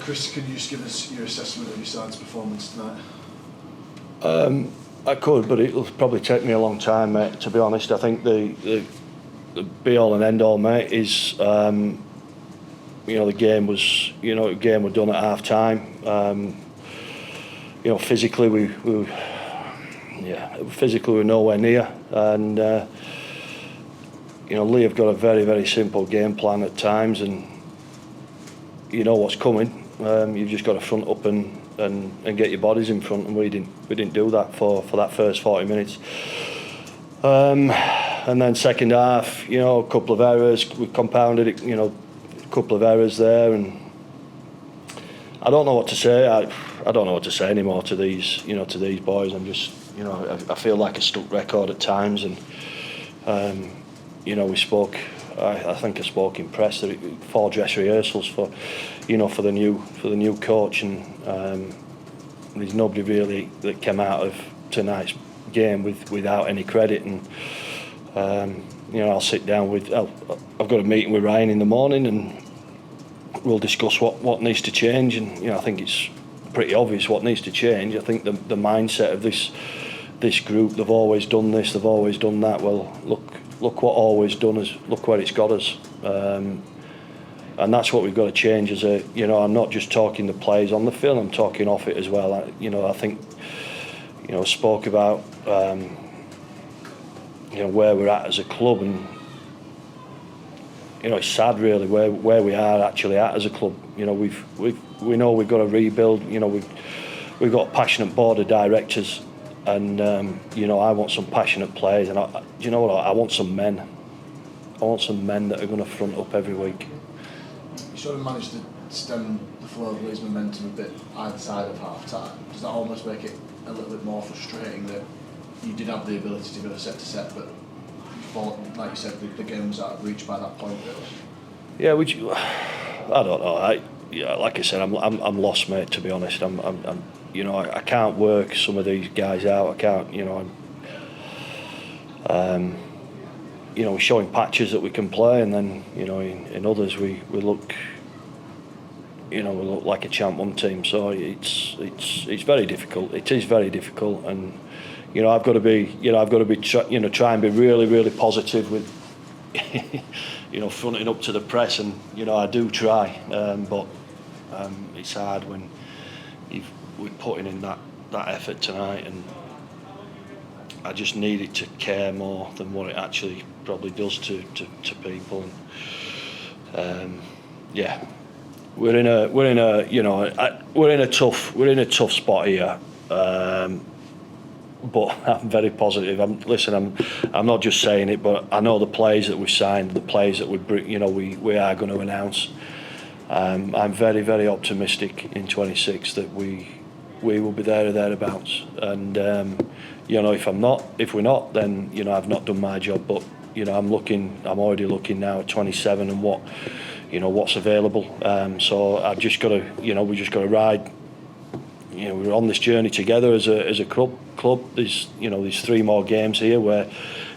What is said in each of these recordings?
Chris, can you just give us your assessment of your side's performance tonight? I could, but it'll probably take me a long time, mate, to be honest. I think the be-all and end-all, mate, is, the game was done at half-time. Physically we were nowhere near. And, Leigh have got a very, very simple game plan at times, and you know what's coming. You've just got to front up and get your bodies in front, and we didn't do that for that first 40 minutes. And then second half, a couple of errors, we compounded it, a couple of errors there, and I don't know what to say. I don't know what to say anymore to these boys. I'm just, I feel like a stuck record at times, and we spoke. I think I spoke in press that 4 dress rehearsals for the new coach, and there's nobody really that came out of tonight's game without any credit. And I'll sit down with. I've got a meeting with Ryan in the morning, and we'll discuss what needs to change. And I think it's pretty obvious what needs to change. I think the mindset of this group, they've always done this, they've always done that. Well, look what always done is, look where it's got us. And that's what we've got to change. I'm not just talking the plays on the field, I'm talking off it as well. I think, spoke about, where we're at as a club, and it's sad really where we are actually at as a club. We know we've got to rebuild. We've got a passionate board of directors, and I want some passionate players, and I want some men. I want some men that are going to front up every week. You sort of managed to stem the flow of Leigh's momentum a bit either side of half time. Does that almost make it a little bit more frustrating that you did have the ability to go set to set, but like you said, the game was out of reach by that point, really? Yeah, I don't know. Like I said, I'm lost, mate. To be honest, I can't work some of these guys out. I can't. We're showing patches that we can play, and then in others we look. We look like a Champ 1 team. So it's very difficult. It is very difficult, and I've got to be try and be really, really positive with fronting up to the press, and I do try, but it's hard when we're putting in that effort tonight, and I just need it to care more than what it actually probably does to people. And we're in a tough spot here. But I'm very positive. I'm not just saying it, but I know the players that we've signed, the players that we are going to announce. I'm very, very optimistic in 26 that we will be there or thereabouts. And if we're not, then I've not done my job. But I'm already looking now at 27 and what's available. So I've just got to, we just got to ride. We're on this journey together as a club. There's 3 more games here where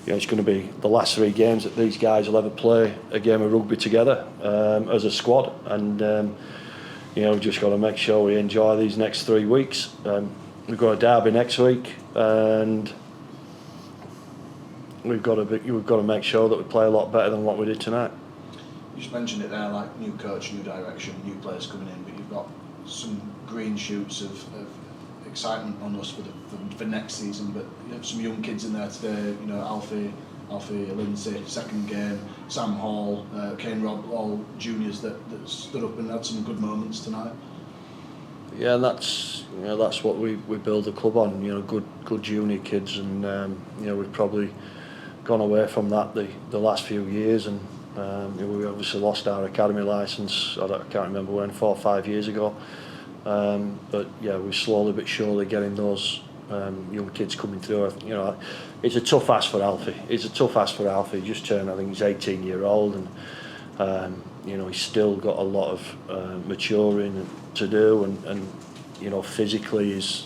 it's going to be the last 3 games that these guys will ever play a game of rugby together as a squad, and we've just got to make sure we enjoy these next 3 weeks. We've got a derby next week, and we've got to make sure that we play a lot better than what we did tonight. You just mentioned it there, like new coach, new direction, new players coming in, but you've got some green shoots of excitement on us for next season. But you have some young kids in there today. Alfie Lindsay, second game. Sam Hall, Kane Robb, all juniors that stood up and had some good moments tonight. Yeah, and that's what we build the club on. Good junior kids, and we've probably gone away from that the last few years, and we obviously lost our academy licence. I can't remember when, 4 or 5 years ago. But yeah, we're slowly but surely getting those young kids coming through. It's a tough ask for Alfie. He just turned, I think he's 18-year-old, and he's still got a lot of maturing to do, and physically he's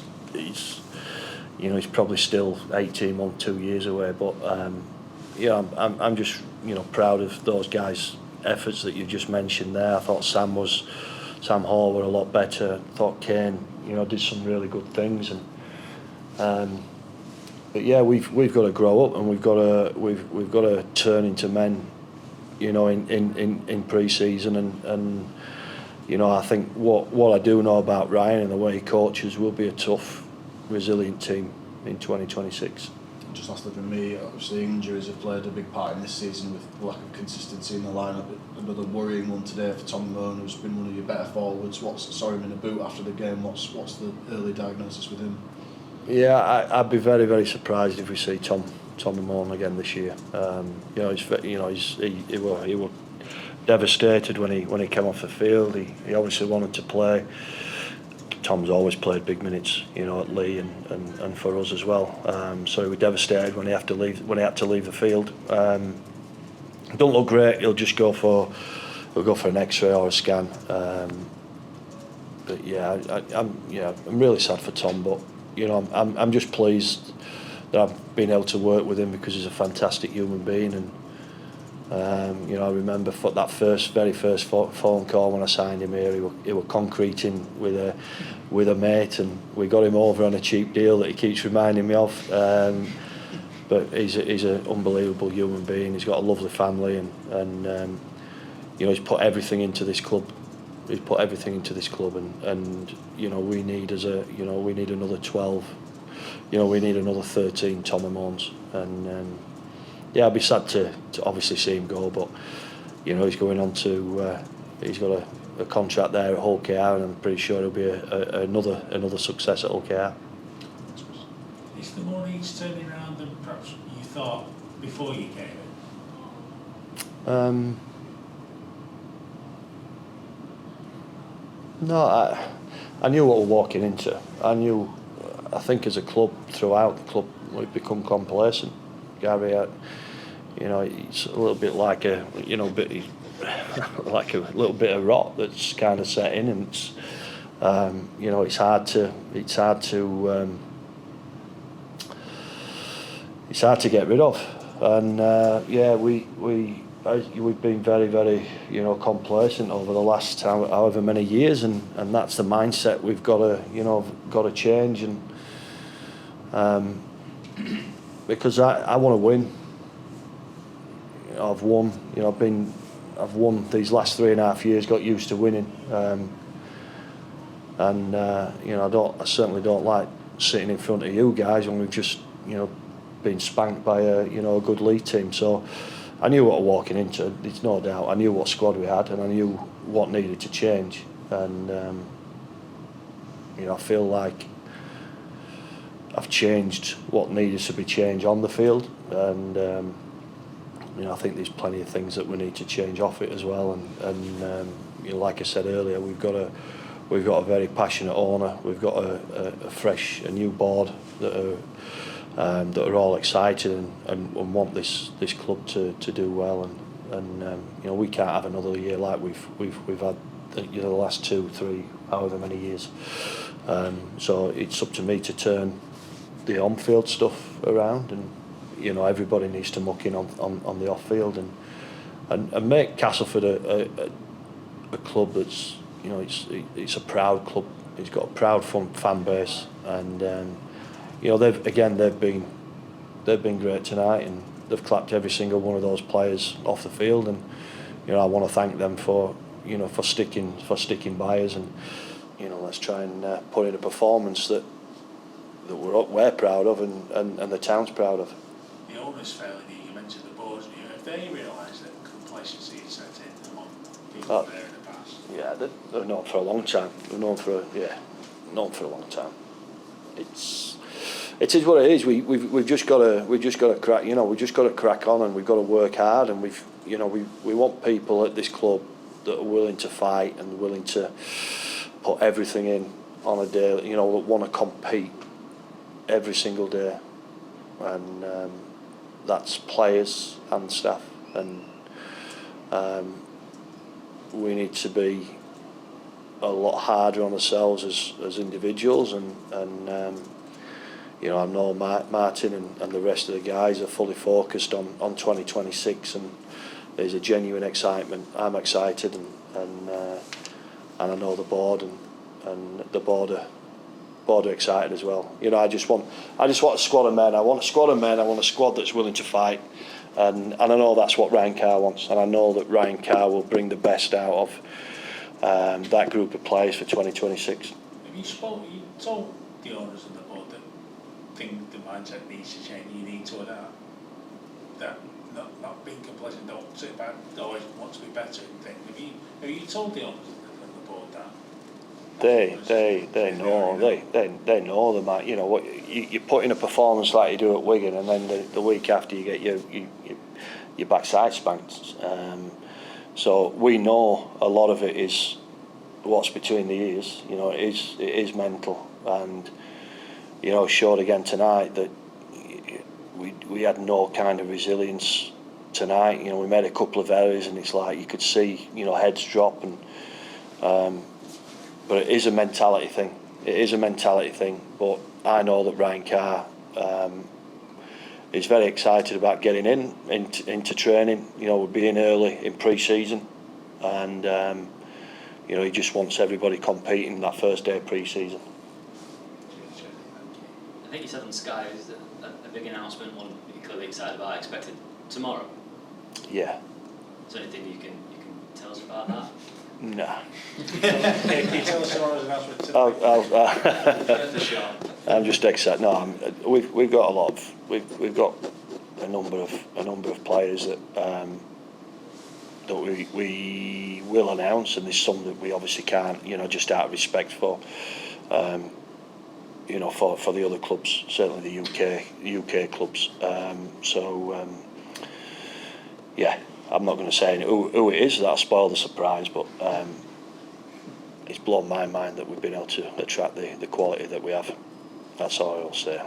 probably still 18 months, 2 years away. But I'm just proud of those guys' efforts that you just mentioned there. I thought Sam was Sam Hall were a lot better. Thought Kane, did some really good things, and but yeah, we've got to grow up, and we've got to turn into men, in pre-season, and I think what I do know about Ryan and the way he coaches, will be a tough, resilient team in 2026. Just lastly from me, obviously injuries have played a big part in this season with the lack of consistency in the lineup. Another worrying one today for Tom Amone, who's been one of your better forwards. Saw him in a boot after the game. What's the early diagnosis with him? Yeah, I'd be very, very surprised if we see Tom Amone again this year. He was devastated when he came off the field. He obviously wanted to play. Tom's always played big minutes, at Leigh and for us as well. So he was devastated when he had to leave the field. Don't look great. He'll go for an X-ray or a scan. But yeah, I'm really sad for Tom. But I'm just pleased that I've been able to work with him, because he's a fantastic human being. And I remember that very first phone call when I signed him here. He were concreting with a mate, and we got him over on a cheap deal that he keeps reminding me of. But he's an unbelievable human being. He's got a lovely family, and he's put everything into this club. And we need another 12. We need another 13 Tom Amones, and. Yeah, I'd be sad to obviously see him go, but he's going on to he's got a contract there at Hull KR, and I'm pretty sure it'll be another success at Hull KR. Is the more he's turning around than perhaps you thought before you came in? No, I knew what we're walking into. I think as a club, throughout the club, we've become complacent. Gary, it's a little bit like a little bit of rot that's kind of set in, and it's hard to get rid of. And we've been very, very complacent over the last however many years, and that's the mindset we've got to change. And because I want to win. I've won. I've won these last 3.5 years. Got used to winning, I certainly don't like sitting in front of you guys when we've just been spanked by a good Leigh team. So I knew what I was walking into. There's no doubt. I knew what squad we had, and I knew what needed to change. And I feel like I've changed what needed to be changed on the field, and I think there's plenty of things that we need to change off it as well. And like I said earlier, we've got a very passionate owner. We've got a new board that are all excited and want this club to do well. And we can't have another year like we've had the last 2, 3, however many years. So it's up to me to turn the on-field stuff around, and everybody needs to muck in on the off-field and make Castleford a club that's it's a proud club. It's got a proud fan base, and they've been great tonight, and they've clapped every single one of those players off the field, and I want to thank them for sticking by us, and let's try and put in a performance that we're proud of, and the town's proud of. The owners failing you mentioned the board. Have they realised that complacency is set in among people there in the past? Yeah, they've known for a long time. They've known for a long time. It is what it is. We've just got to crack. We've just got to crack on, and we've got to work hard. And we want people at this club that are willing to fight and willing to put everything in on a day. That want to compete every single day, and that's players and staff, and we need to be a lot harder on ourselves as individuals, and I know Martin and the rest of the guys are fully focused on 2026, and there's a genuine excitement. I'm excited, and I know the board and the board are excited as well. You know, I just want a squad of men. I want a squad of men. I want a squad that's willing to fight, and I know that's what Ryan Carr wants, and I know that Ryan Carr will bring the best out of that group of players for 2026. Have you told the owners and the board that think the mindset needs to change? You need to adapt. That not being complacent, don't sit back, always want to be better and things. Have you told the owners and the board that? They know them. You know what you put in a performance like you do at Wigan, and then the week after you get your backside spanked. So we know a lot of it is what's between the ears. You know, it is mental, and you know, showed again tonight that we had no kind of resilience tonight. You know, we made a couple of errors, and it's like you could see, you know, heads drop, and but it is a mentality thing. It is a mentality thing. But I know that Ryan Carr is very excited about getting into training. You know, we're being early in pre-season, and you know, he just wants everybody competing that first day of pre-season. I think you said on Sky is a big announcement, one you're clearly excited about, expected tomorrow. Yeah. Is there anything you can tell us about that? Nah. Can you tell us tomorrow's announcement? Get the shot. I'm just excited. No, we've got a lot of we've got a number of players that we will announce, and there's some that we obviously can't. You know, just out of respect for. You know, for the other clubs, certainly the UK clubs. Yeah, I'm not going to say who it is. That'll spoil the surprise, but it's blown my mind that we've been able to attract the quality that we have. That's all I'll say.